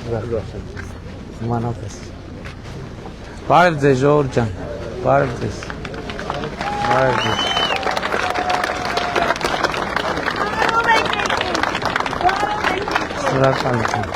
Մանավես։ Բարև ձեզ ժողովուրդ ջան, բարև ձեզ։ Բարև ձեզ։ Շնորհակալություն։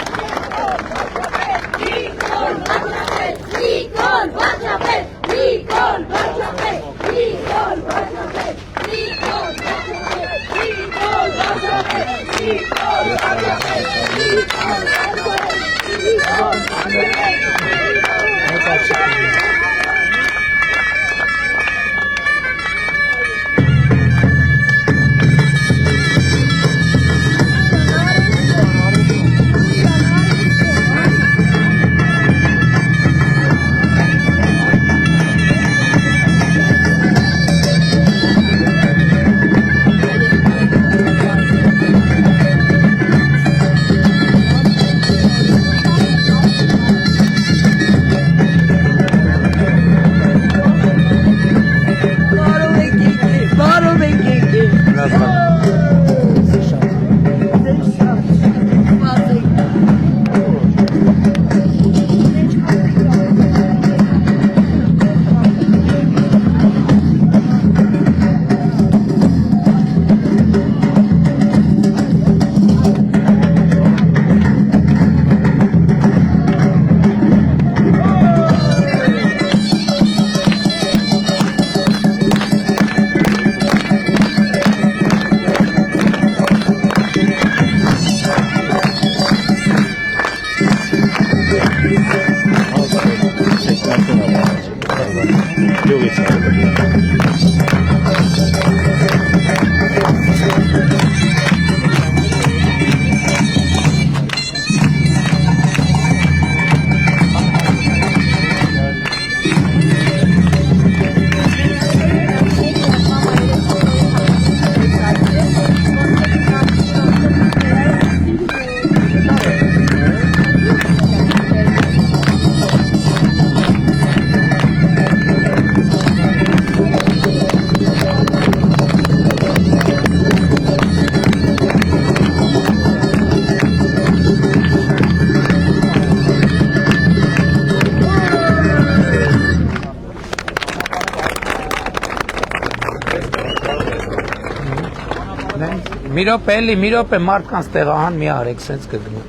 Մի րոպե մարդկանց տեղահան մի արեք, սենց կգնի։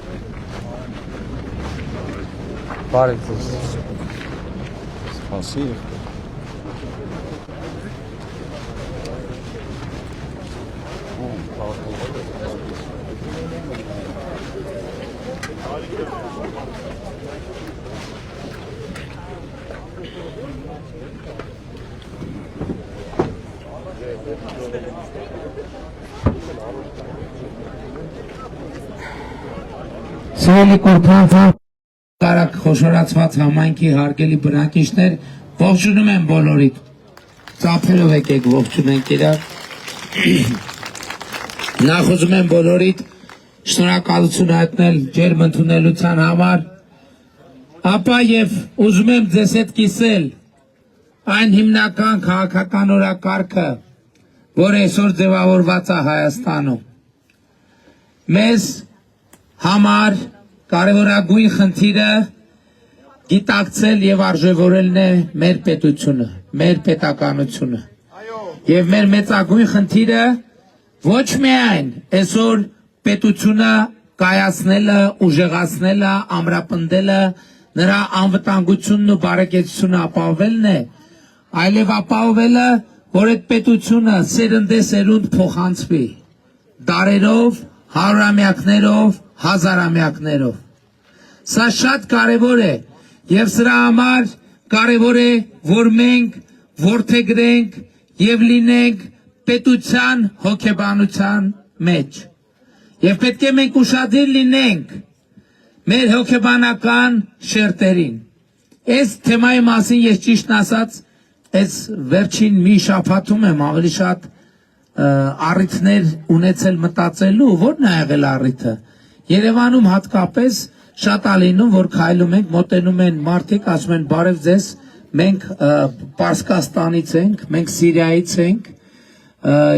Բարև ձեզ։ Սպասի։ Սիրելի կորփանցան կարակ խոշորացված համայնքի հարգելի բնակիչներ, ողջունում եմ բոլորիդ, ծափերով եկեք ողջունենք իրար, նախ ուզում եմ բոլորիդ շնորհակալություն հայտնել ջերմ ընդունելության համար, ապա եւ ուզում եմ ձեզ հետ կիսել այն հիմնական քաղաքական օրակարգը, որը այսօր ձևավորված է Հայաստանում։ Մեզ համար կարևորագույն խնդիրը գիտակցել եւ արժեվորելն է մեր պետությունը, մեր պետականությունը։ Եվ մեր մեծագույն խնդիրը ոչ միայն այսօր պետությունը կայացնելը, ուժեղացնելը, ամրապնդելը, նրա անվտանգությունն ու բարեկեցությունը ապահովելն է, այլև ապահովելը, որ այդ պետությունը սերնդեսերունդ փոխանցվի, դարերով, հարյուրամյակներով, հազարամյակներով։ Սա շատ կարևոր է եւ սրա համար կարևոր է, որ մենք որդեգրենք եւ լինենք պետության հոգեբանության մեջ։ Եվ պետք է մենք ուշադիր լինենք մեր հոգեբանական շերտերին։ Այս թեմայի մասին ես ճիշտն ասած, այս վերջին մի շաբաթում եմ ավելի շատ առիթներ ունեցել մտածելու, ո՞րն է եղել առիթը։ Երևանում հատկապես շատ ալինում, որ քայլում ենք, մոտենում են մարդիկ, ասում են բարև ձեզ, մենք Պարսկաստանից ենք, մենք Սիրիայից ենք,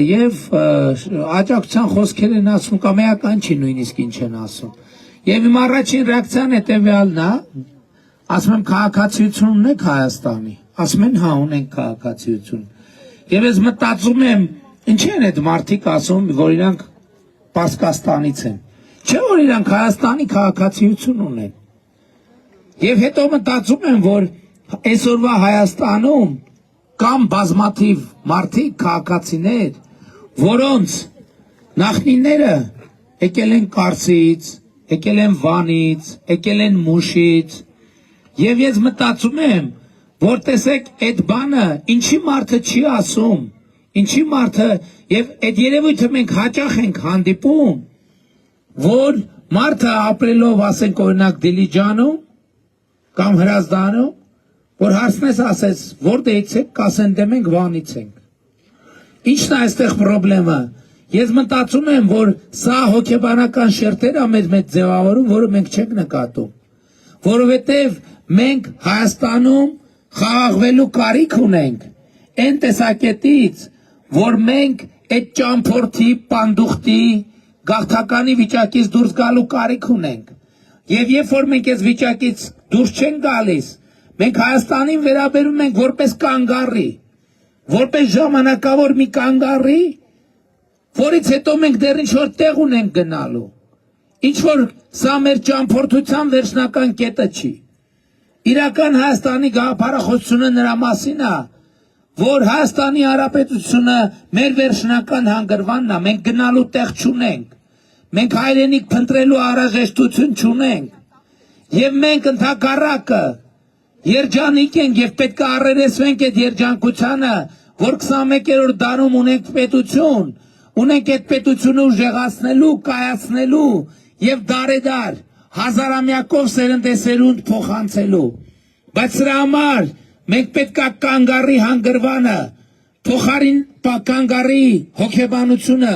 եւ աջակցության խոսքեր են ասում կամ էական չի նույնիսկ ինչ են ասում։ Եվ իմ առաջին ռեակցիան հետևյալն է, ասում եմ քաղաքացիություն ունեք Հայաստանի, ասում են հա ունենք քաղաքացիություն։ Եվ ես մտածում եմ, ինչի են այդ մարդիկ ասում, որ իրանք Պարսկաստանից են։ Չէ՞ որ իրանք Հայաստանի քաղաքացիություն ունեն։ Եվ հետո մտածում եմ, որ այսօրվա Հայաստանում կամ բազմաթիվ մարդիկ քաղաքացիներ, որոնց նախնիները եկել են Կարսից, եկել են Վանից, եկել են Մուշից, եւ ես մտածում եմ, որ տեսեք այդ բանը ինչի մարդը չի ասում, ինչի մարդը եւ այդ երևույթը մենք հաճախ ենք հանդիպում, որ մարդը ապրելով ասենք օրինակ Դիլիջանում կամ Հրազդանում, որ հարցնես ասես որտեղից եք, կասեն դե մենք Վանից ենք։ Ինչն է այստեղ խնդրեմը։ Ես մտածում եմ, որ սա հոգեբանական շերտեր է մեծ ձևավորում, որը մենք չենք նկատում, որովհետև մենք Հայաստանում խաղաղվելու կարիք ունենք այն տեսակետից, որ մենք այդ ճամփորդի, պանդուխտի, գաղթականի վիճակից դուրս գալու կարիք ունենք։ Եվ երբ որ մենք այս վիճակից դուրս չենք գալիս, մենք Հայաստանին վերաբերում ենք որպես կանգառի, որպես ժամանակավոր մի կանգառի, որից հետո մենք դեռ ինչ-որ տեղ ունենք գնալու, ինչ-որ սա մեր ճամփորդության վերջնական կետը չի։ Իրական Հայաստանի գաղափարախոսությունը նրա մասին է, որ Հայաստանի Հանրապետությունը մեր վերջնական հանգրվանն է, մենք գնալու տեղ չունենք, մենք հայրենիք փնտրելու անհրաժեշտություն չունենք, եւ մենք ընդհակառակը երջանիկ ենք եւ պետք է առերեսվենք այդ երջանկությանը, որ 21-րդ դարում ունենք պետություն, ունենք այդ պետությունը ուժեղացնելու, կայացնելու եւ դարեդար հազարամյակով սերնդեսերունդ փոխանցելու։ Բայց սրա համար մենք պետք է կանգառի հանգրվանը, փոխարին կանգառի հոգեբանությունը,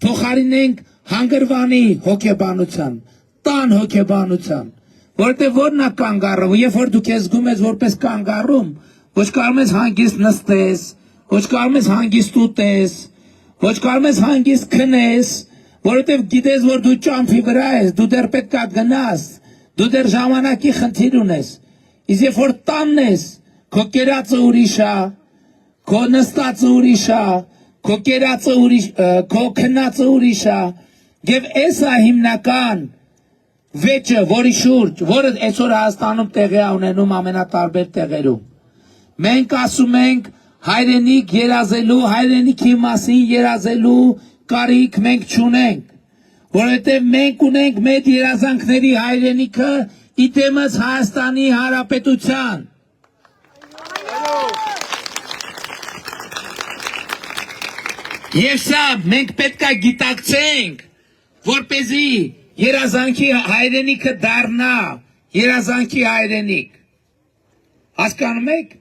փոխարինենք հանգրվանի հոգեբանության, տան հոգեբանության, որտեղ որն է կանգառը, երբ որ դու քեզ զգում ես որպես կանգառում, ոչ կարող ես հանգիստ նստես, ոչ կարող ես հանգիստ ուտես, ոչ կարող ես հանգիստ քնես, որովհետև գիտես, որ դու ճամփի վրա ես, դու դեռ պետք է գնաս, դու դեռ ժամանակի խնդիր ունես։ Իսկ երբ որ տանն ես, քո կերածը ուրիշ է, քո նստածը ուրիշ է, քո կերածը ուրիշ, քո քնածը ուրիշ է, եւ այս է հիմնական վեճը, որի շուրջ, որը այսօր Հայաստանում տեղի է ունենում ամենատարբեր տեղերում։ Մենք ասում ենք հայրենիք երազելու, հայրենիքի մասին երազելու կարիք մենք չունենք, որովհետև մենք ունենք մեր երազանքների հայրենիքը իդեմս Հայաստանի Հանրապետության։ Եվ սա մենք պետք է գիտակցենք, որպեսզի երազանքի հայրենիքը դառնա երազանքի հայրենիք։ Հասկանում եք,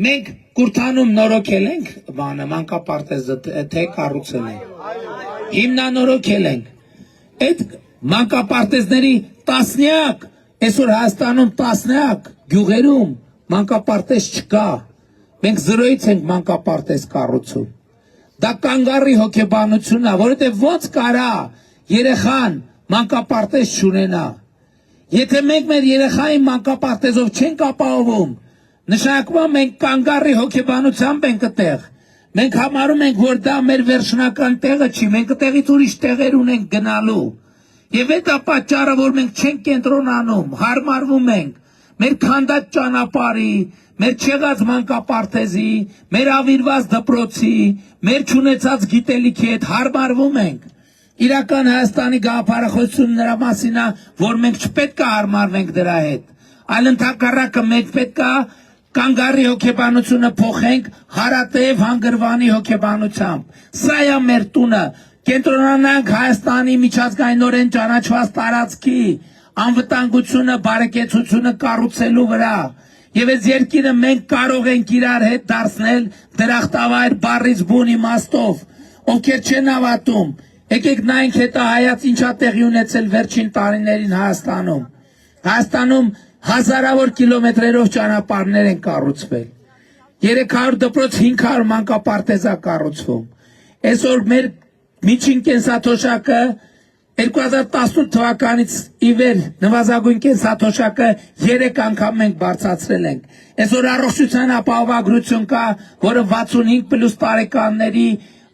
մենք Կուրթանում նորոգել ենք բանը, մանկապարտեզը, թե կառուցել ենք։ Հիմնանորոգել ենք։ Այդ մանկապարտեզների տասնյակ, այսօր Հայաստանում տասնյակ գյուղերում մանկապարտեզ չկա։ Մենք զրոյից ենք մանկապարտեզ կառուցում։ Դա կանգառի հոգեբանությունն է, որովհետև ոնց կարա երեխան մանկապարտեզ չունենա։ Եթե մենք մեր երեխային մանկապարտեզով չենք ապահովում, նշանակում է մենք կանգառի հոգեբանությամբ ենք այդտեղ։ Մենք համարում ենք, որ դա մեր վերջնական տեղը չի, մենք այդտեղից ուրիշ տեղեր ունենք գնալու։ Եվ այդ է պատճառը, որ մենք չենք կենտրոնանում, հարմարվում ենք մեր քանդած ճանապարհի, մեր չեղած մանկապարտեզի, մեր ավիրված դպրոցի, մեր չունեցած գիտելիքի հետ հարմարվում ենք։ Իրական Հայաստանի գաղափարախոսությունը նրա մասին է, որ մենք չպետք է հարմարվենք դրա հետ, այլ ընդհակառակը մենք պետք է կանգառի հոգեբանությունը փոխենք հարատև հանգրվանի հոգեբանությամբ։ Սա է մեր տունը, կենտրոնանանք Հայաստանի միջազգայինորեն ճանաչված տարածքի անվտանգությունը, բարեկեցությունը կառուցելու վրա։ Եվ այս երկիրը մենք կարող ենք իրար հետ դարձնել դրախտավայր բառից բուն իմաստով, ովքեր չեն հավատում։ Եկեք նայենք հետո հայաց ինչա տեղի ունեցել վերջին տարիներին Հայաստանում։ Հայաստանում հազարավոր կիլոմետրերով ճանապարհներ են կառուցվել։ 300 դպրոց 500 մանկապարտեզ է կառուցվում։ Այսօր մեր միջին կենսաթոշակը 2018 թվականից ի վեր նվազագույն կենսաթոշակը 3 անգամ մենք բարձրացրել ենք։ Այսօր առողջության ապահովագրություն կա, որը 65+ տարեկանների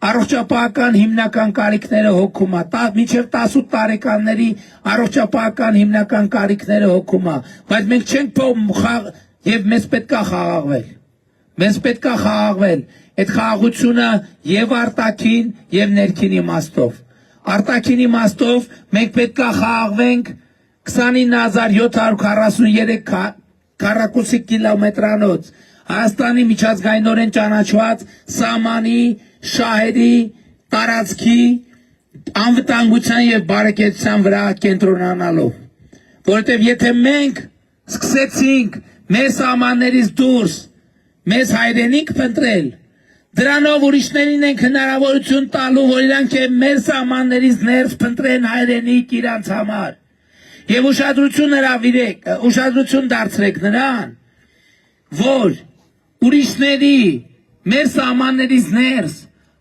առողջապահական հիմնական կարիքները հոգում է, մինչև 18 տարեկանների առողջապահական հիմնական կարիքները հոգում է, բայց մենք չենք փոխ եւ մեզ պետքա խաղաղվել։ Մեզ պետքա խաղաղվել այդ խաղաղությունը եւ արտաքին եւ ներքին իմաստով։ Արտաքին իմաստով մենք պետքա խաղաղվենք 29743 քառակուսի կիլոմետրանոց Հայաստանի միջազգայինորեն ճանաչված սահմանի, շահերի, տարածքի անվտանգության եւ բարեկեցության վրա կենտրոնանալով, որովհետեւ եթե մենք սկսեցինք մեր սահմաններից դուրս մեզ հայրենիք փնտրել, դրանով ուրիշներին ենք հնարավորություն տալու, որ իրանք մեր սահմաններից ներս փնտրեն հայրենիք իրանց համար եւ ուշադրություն դարձրեք նրան, որ ուրիշների մեր սահմաններից ներս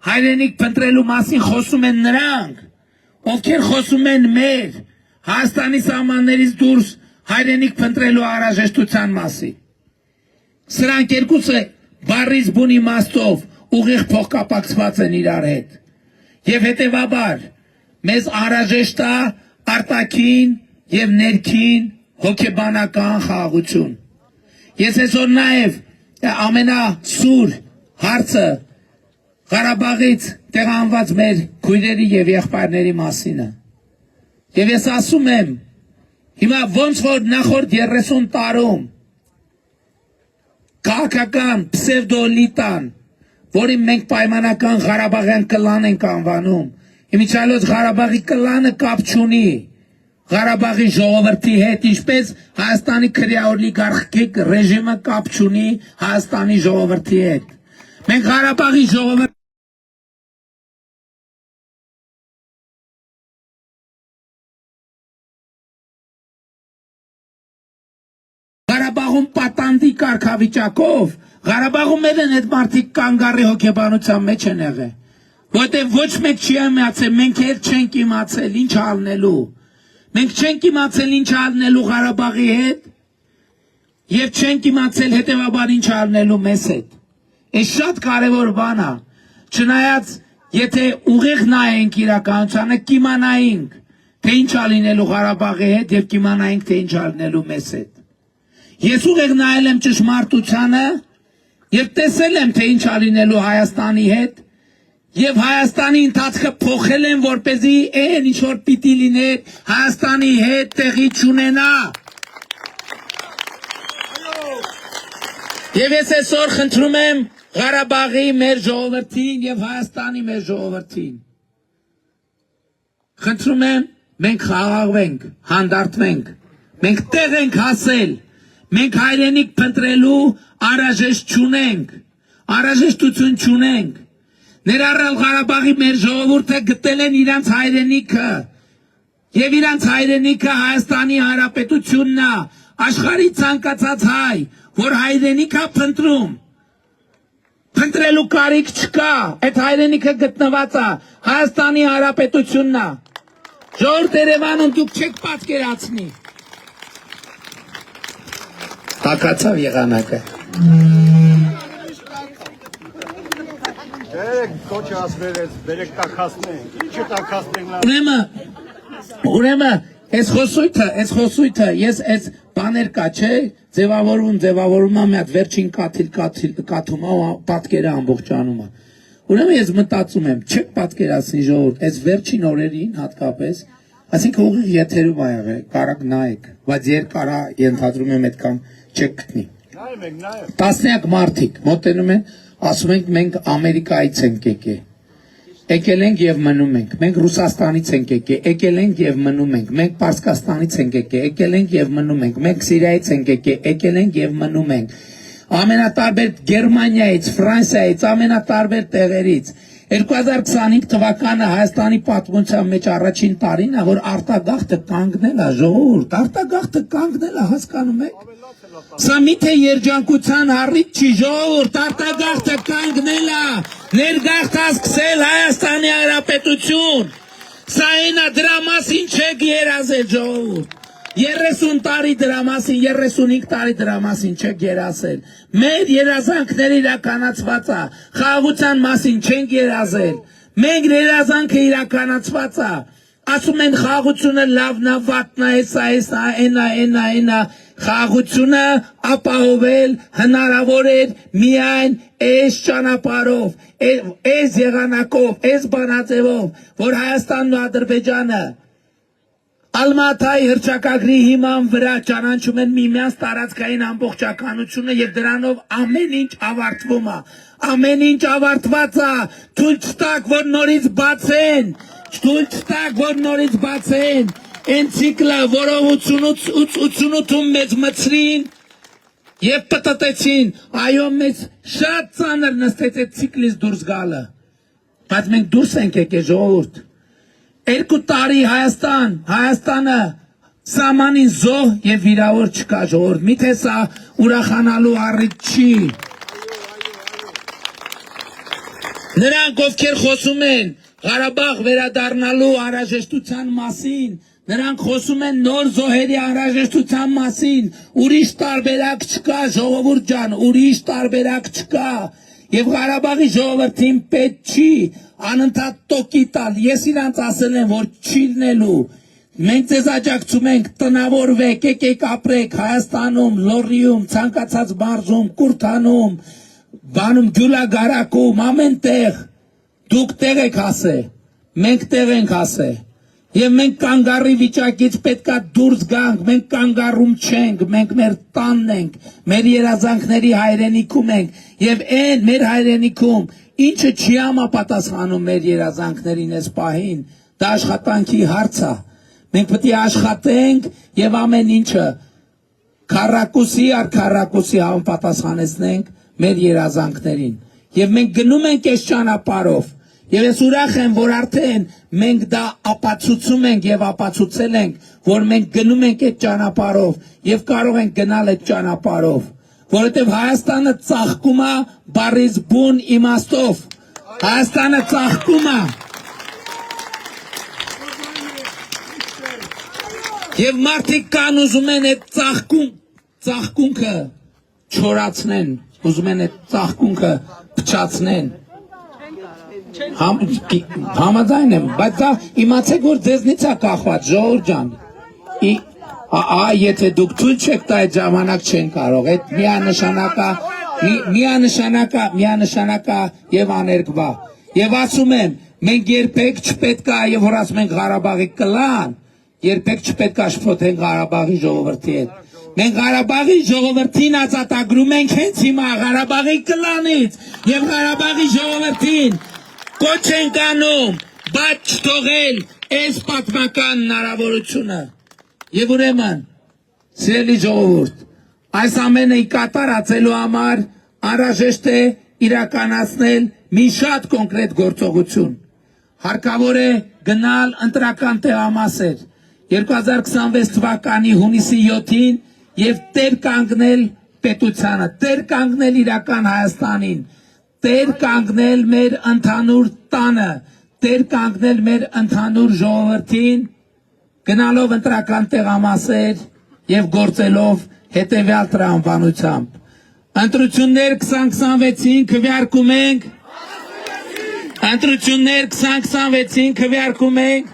հայրենիք փնտրելու մասին խոսում են նրանք, ովքեր խոսում են մեր Հայաստանի սահմաններից դուրս հայրենիք փնտրելու անհրաժեշտության մասին։ Սրանք երկուսը բառից բուն իմաստով ուղիղ փոխկապակցված են իրար հետ եւ հետեւաբար մեզ անհրաժեշտ է արտաքին եւ ներքին հոգեբանական խաղաղություն։ Ես այսօր նաեւ ամենասուր հարցը Ղարաբաղից տեղանված մեր քույրերի եւ եղբայրների մասին է։ Եվ ես ասում եմ, հիմա ոնց որ նախորդ 30 տարում քաղաքական պսևդոլիտան, որին մենք պայմանական Ղարաբաղյան կլան ենք անվանում, իմիջիալոց Ղարաբաղի կլանը կապ չունի Ղարաբաղի ժողովրդի հետ, ինչպես Հայաստանի քրեօլիգարխիկ ռեժիմը կապ չունի Հայաստանի ժողովրդի հետ։ Մենք Ղարաբաղի ժողովրդի Ղարաբաղում պատանդի կարգավիճակով Ղարաբաղում են այդ մարդիկ կանգառի հոգեբանության մեջ են եղել, որտեղ ոչ մեկ չի իմացել, մենք էլ չենք իմացել ինչ անելու, մենք չենք իմացել ինչ անելու Ղարաբաղի հետ եւ չենք իմացել հետեւաբար ինչ անելու մեզ հետ։ Այս շատ կարեւոր բան է, չնայած եթե ուղիղ նայենք իրականությանը կիմանայինք, թե ինչ ալինելու Ղարաբաղի հետ եւ կիմանայինք, թե ինչ ալինելու մեզ հետ։ Ես ուղիղ նայել եմ ճշմարտությանը եւ տեսել եմ, թե ինչ ալինելու Հայաստանի հետ եւ Հայաստանի ընթացքը փոխել են, որպեսզի այն ինչ որ պիտի լիներ Հայաստանի հետ տեղի չունենա։ Եվ ես այսօր խնդրում եմ Ղարաբաղի մեր ժողովրդին եւ Հայաստանի մեր ժողովրդին, խնդրում եմ մենք խաղաղվենք, հանդարտվենք, մենք տեղ ենք հասել, մենք հայրենիք փնտրելու անհրաժեշտ չունենք, անհրաժեշտություն չունենք։ Ներառյալ Ղարաբաղի մեր ժողովուրդը գտել են իրանց հայրենիքը եւ իրանց հայրենիքը Հայաստանի Հանրապետությունն է, աշխարհի ցանկացած հայ, որ հայրենիք է փնտրում, փնտրելու կարիք չկա, այդ հայրենիքը գտնված է Հայաստանի Հանրապետությունն է։ Ժողովուրդ Երևանում դուք չեք պատկերացնի։ Հակացավ եղանակը։ Կոչ ասվերեց, բերեք տակասնենք, ինչը տակասնենք։ Ուրեմն, այս խոսույթը, ես այս բաներ կա, չէ, ձևավորում եմ այդ վերջին կաթում պատկերը ամբողջանում է։ Ուրեմն ես մտածում եմ, չեք պատկերացնի ժողովուրդ, այս վերջին օրերին հատկապես, այսինքն ուղիղ եթերում ա եղել, կարակ նայեք, բայց երկար ենթադրում եմ այդքան չեք գտնի։ Տասնյակ մարդիկ մոտենում են, ասում ենք մենք Ամերիկայից ենք եկել, եկել ենք եւ մնում ենք, մենք Ռուսաստանից ենք եկել, եկել ենք եւ մնում ենք, մենք Պարսկաստանից ենք եկել, եկել ենք եւ մնում ենք, մենք Սիրիայից ենք եկել, եկել ենք եւ մնում ենք, ամենատարբեր Գերմանիայից, Ֆրանսիայից, ամենատարբեր տեղերից։ 2025 թվականը Հայաստանի պատմության մեջ առաջին տարին է, որ արտագաղթը կանգնել է, ժողովուրդ, արտագաղթը կանգնել է, հասկանում եք։ Սա միթե երջանկության առիթ չի, ժողովուրդ, արտագաղթը կանգնել է, ներգաղթ է սկսել Հայաստանի Հանրապետություն։ Սա այնա դրա մասին չեք երազել ժողովուրդ։ 30 տարի դրա մասին, 35 տարի դրա մասին չեք երազել։ Մեր երազանքները իրականացված է, խաղաղության մասին չենք երազել։ Մենք երազանքը իրականացված է։ Ասում են խաղաղությունը լավն է, վատն է, հեսա, այնա, խաղաղությունը ապահովել հնարավոր էր միայն այս ճանապարհով, այս եղանակով, այս բանաձևով, որ Հայաստանն ու Ադրբեջանը Ալմատայի հռչակագրի հիման վրա ճանաչում են միմյանց տարածքային ամբողջականությունը եւ դրանով ամեն ինչ ավարտվում է, ամեն ինչ ավարտված է, թույլ չտաք, որ նորից բացեն, թույլ չտաք, որ նորից բացեն, այն ցիկլը, որով 88-ում մեզ մցրին եւ պտտեցին, այո մեզ շատ ծանր նստեց այդ ցիկլից դուրս գալը, բայց մենք դուրս ենք եկել ժողովուրդ։ 2 տարի Հայաստանը սահմանին զոհ եւ վիրավոր չկա ժողովուրդ, միթե սա ուրախանալու առիթ չի։ Նրանք ովքեր խոսում են Ղարաբաղ վերադառնալու անհրաժեշտության մասին, նրանք խոսում են նոր զոհերի անհրաժեշտության մասին, ուրիշ տարբերակ չկա ժողովուրդ ջան, ուրիշ տարբերակ չկա։ Եվ Ղարաբաղի ժողովրդին պետք չի անընդհատ տոկի տալ, ես իրանց ասել եմ, որ չի լինելու, մենք ձեզ աջակցում ենք, տնավորվեք, եկեք ապրեք Հայաստանում, Լոռիում, ցանկացած մարզում, Կուրթանում, բանում, Գյուլագարակում, ամեն տեղ, դուք տեղ եք ասե, մենք տեղ ենք ասե, եւ մենք կանգառի վիճակից պետքա դուրս գանք, մենք կանգառում չենք, մենք մեր տանն ենք, մեր երազանքների հայրենիքում ենք, եւ այն մեր հայրենիքում ինչը չի համապատասխանում մեր երազանքներին այս պահին, դա աշխատանքի հարց է։ Մենք պետք է աշխատենք եւ ամեն ինչը քառակուսի առ քառակուսի համապատասխանեցնենք մեր երազանքներին։ Եվ մենք գնում ենք այս ճանապարհով։ Եվ ես ուրախ եմ, որ արդեն մենք դա ապացուցում ենք եւ ապացուցել ենք, որ մենք գնում ենք այդ ճանապարհով եւ կարող ենք գնալ այդ ճանապարհով, որովհետեւ Հայաստանը ծաղկում է բառից բուն իմաստով։ Հայաստանը ծաղկում է։ Եվ մարդիկ կան ուզում են այդ ծաղկունքը չորացնեն, ուզում են այդ ծաղկունքը փչացնեն։ Համաձայն եմ, բայց դա իմացեք, որ ձեզնից է կախված, ժողովուրդ ջան։ Եթե դուք թույլ չեք տա, այդ ժամանակ չեն կարող, այդ միանշանակա եւ աներկբա։ Եվ ասում եմ, մենք երբեք չպետք է, եւ որ ասում ենք Ղարաբաղի կլան, երբեք չպետք է շփոթենք Ղարաբաղի ժողովրդի հետ։ Մենք Ղարաբաղի ժողովրդին ազատագրում ենք հենց հիմա Ղարաբաղի կլանից եւ Ղարաբաղի ժողովրդին կոչ ենք անում, բայց չթողել այս պատմական հնարավորությունը։ Եվ ուրեմն, սիրելի ժողովուրդ, այս ամենը կատարածելու համար անհրաժեշտ է իրականացնել մի շատ կոնկրետ գործողություն։ Հարկավոր է գնալ ընտրական տեղամասեր 2026 թվականի հունիսի 7-ին եւ տեր կանգնել պետությանը, տեր կանգնել իրական Հայաստանին, տեր կանգնել մեր ընդհանուր տանը, տեր կանգնել մեր ընդհանուր ժողովրդին, գնալով ընտրական տեղամասեր եւ գործելով հետեւյալ տրամաբանությամբ։ Ընտրություններ 2026-ին քվեարկում ենք, ընտրություններ 2026-ին քվեարկում ենք,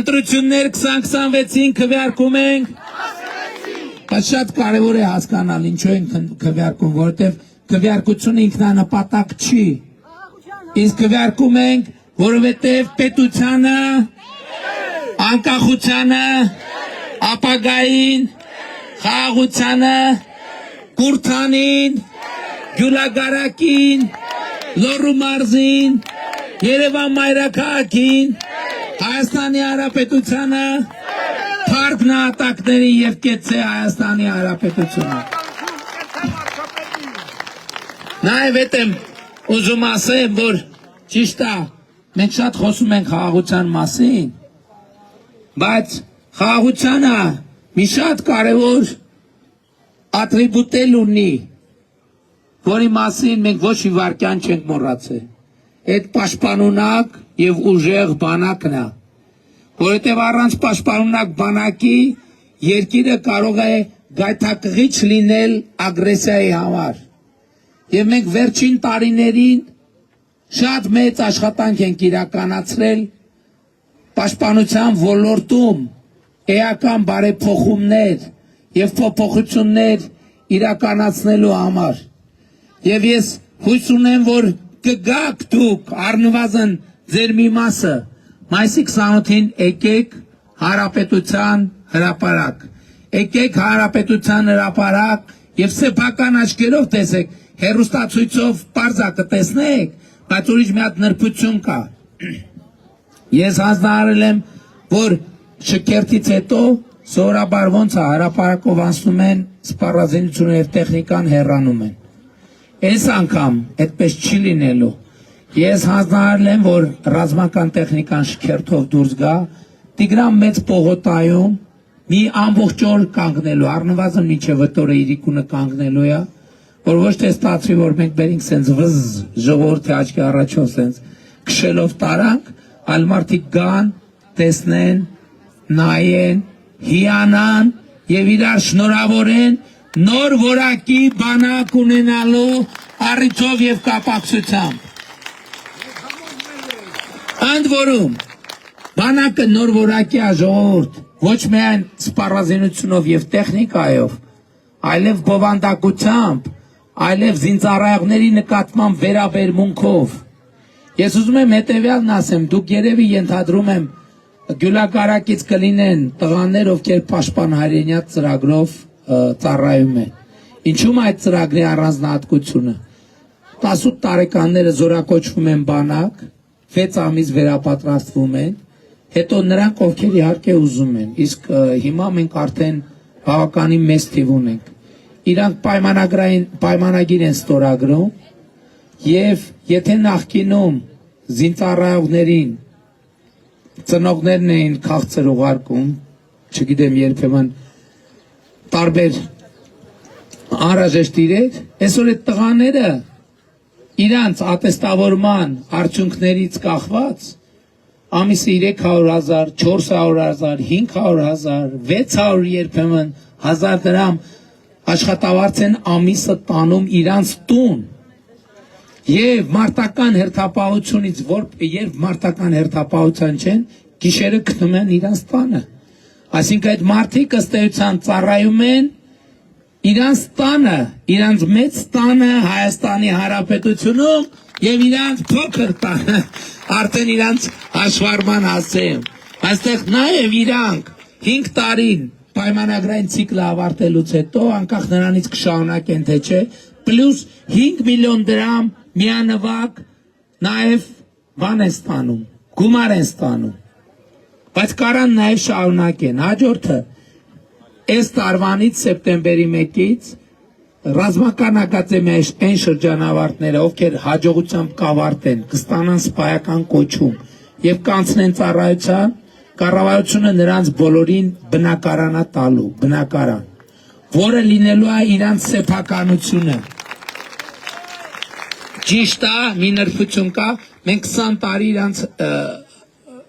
ընտրություններ 2026-ին քվեարկում ենք։ Բայց շատ կարևոր է հասկանալ ինչու ենք քվեարկում, որովհետեւ քվեարկությունը ինքնանպատակ չի։ Իսկ քվեարկում ենք, որովհետև պետությանը, անկախությանը, ապագային, խաղաղությանը, Կուրթանին, Գյուլագարակին, Լոռու մարզին, Երևան մայրաքաղաքին, Հայաստանի Հանրապետությանը, Փառք նահատակների եւ կեցե Հայաստանի Հանրապետությունը։ Նաև հետ եմ ուզում ասեմ, որ ճիշտ է, մենք շատ խոսում ենք խաղաղության մասին, բայց խաղաղությունը մի շատ կարևոր ատրիբուտ ունի, որի մասին մենք ոչ մի վայրկյան չենք մոռացել։ այդ պաշտպանունակ եւ ուժեղ բանակն է, որովհետեւ առանց պաշտպանունակ բանակի երկիրը կարող է գայթակղիչ լինել ագրեսիայի համար։ Եվ մենք վերջին տարիներին շատ մեծ աշխատանք ենք իրականացրել պաշտպանության ոլորտում էական բարեփոխումներ եւ փոփոխություններ իրականացնելու համար։ Եվ ես հույս ունեմ, որ կգաք դուք առնվազն ձեր մի մասը մայիսի 28-ին եկեք Հանրապետության հրապարակ։ Եկեք Հանրապետության հրապարակ եւ սեփական աչքերով տեսեք, հեռուստացույցով պարզա կտեսնեք, բայց ուրիշ մի հատ նրբություն կա։ Ես հանձնարարել եմ, որ շքերթից հետո սովորաբար ոնց է հրապարակով անցնում են սպառազինությունը եւ տեխնիկան հեռանում են։ Այս անգամ այդպես չի լինելու։ Ես հանձնարարել եմ, որ ռազմական տեխնիկան շքերթով դուրս գա, Տիգրան մեծ պողոտայում մի ամբողջ օր կանգնելու, առնվազն մինչև վտորը իրիկունը կանգնելու է, որ ոչ թե ստացվի, որ մենք բերինք սենց վզ ժողովրդի աչքի առաջով սենց քշելով տարանք, այլ մարդիկ գան, տեսնեն, նայեն, հիանան եւ իրար շնորհավորեն նոր որակի բանակ ունենալու առիթով եւ կապակցությամբ։ Ընդ որում բանակը նոր որակի է ժողովուրդ, ոչ միայն սպառազինությունով եւ տեխնիկայով, այլև բովանդակությամբ, այլև զինծառայողների նկատմամբ վերաբերմունքով։ Ես ուզում եմ հետեւյալն ասեմ, դուք երևի ենթադրում եմ գյուլակարակից կլինեն տղաներ, ովքեր պաշտպան հայրենիաց ծրագրով ծառայում են։ Ինչու՞ այդ ծրագրի առանձնահատկությունը։ 18 տարեկանները զորակոչվում են բանակ, 6 ամիս վերապատրաստվում են, հետո նրանք ովքեր իհարկե ուզում են, իսկ հիմա մենք արդեն բավականին մեծ թիվ ունենք։ Իրանք պայմանագիր են ստորագրում եւ եթե նախկինում զինծառայողներին ծնողներն էին քաղցր ուղարկում, չգիտեմ երբեմն տարբեր անհրաժեշտ իրեր, այսօր այդ տղաները իրանց ատեստավորման արդյունքներից կախված ամիսը 300,000, 400,000, 500,000, 600 երբեմն 1000 դրամ աշխատավարձ են ամիսը տանում իրանց տուն։ Եվ մարտական հերթապահությունից, երբ մարտական հերթապահության չեն, գիշերը գտնում են իրանց տանը։ Այսինքն այդ մարդիկ ըստ էության ծառայում են իրանց տանը, իրանց մեծ տանը Հայաստանի Հանրապետությունում եւ իրանց փոքր տանը, արդեն իրանց հաշվառման հասցեում։ Այստեղ նաեւ իրանք 5 տարին պայմանագրային ցիկլը ավարտելուց հետո, անկախ նրանից կշարունակեն թե չէ, պլյուս 5 միլիոն դրամ միանվագ նաև բան են ստանում, գումար են ստանում, բայց կարան նաև շարունակեն։ Հաջորդը, այս տարվանից սեպտեմբերի 1-ից ռազմական ակադեմիայի այն շրջանավարտները, ովքեր հաջողությամբ կավարտեն, կստանան սպայական կոչում եւ կանցնեն ծառայության, կառավարությունը նրանց բոլորին բնակարանա տալու, բնակարան, որը լինելու է իրանց սեփականությունը։ Ճիշտ է, մի նրբություն կա, մենք 20 տարի իրանց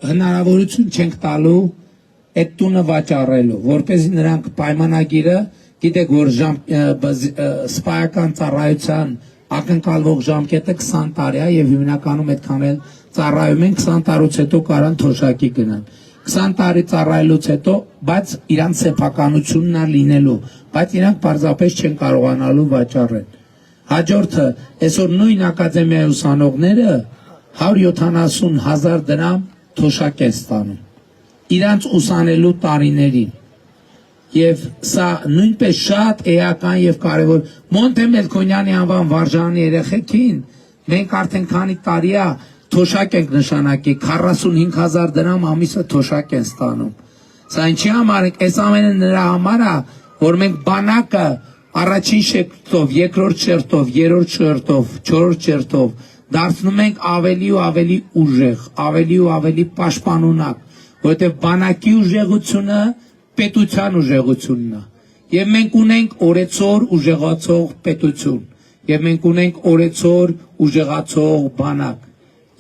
հնարավորություն չենք տալու այդ տունը վաճառելու, որպեսզի նրանք պայմանագիրը, գիտեք, որ սպայական ծառայության ակնկալվող ժամկետը 20 տարի է եւ հիմնականում այդքան էլ ծառայում են, 20 տարուց հետո կարան թոշակի գնան։ 20 տարի ծառայելուց հետո, բայց իրանց սեփականությունն է լինելու, բայց իրանք պարզապես չեն կարողանալու վաճառել։ Հաջորդը, այսօր նույն ակադեմիայի ուսանողները 170,000 դրամ թոշակ են ստանում իրանց ուսանելու տարիներին։ Եվ սա նույնպես շատ էական եւ կարեւոր։ Մոնտե Մելքոնյանի անվան վարժանի երեխեքին մենք արդեն քանի տարի է թոշակ ենք նշանակի, 45,000 դրամ ամիսը թոշակ են ստանում։ Սա ինչի համար է, այս ամենը նրա համար է, որ մենք բանակը առաջին շերտով, երկրորդ շերտով, երրորդ շերտով, չորրորդ շերտով դարձնում ենք ավելի ու ավելի ուժեղ, ավելի ու ավելի պաշտպանունակ, որովհետև բանակի ուժեղությունը պետության ուժեղությունն է։ Եվ մենք ունենք օրեցօր ուժեղացող պետություն, եւ մենք ունենք օրեցօր ուժեղացող բանակ։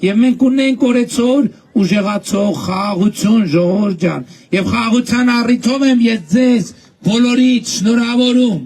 եւ մենք ունենք օրեցօր ուժեղացող խաղաղություն ժողովուրդ ջան եւ խաղաղության առիթով եմ ես ձեզ բոլորիդ շնորհավորում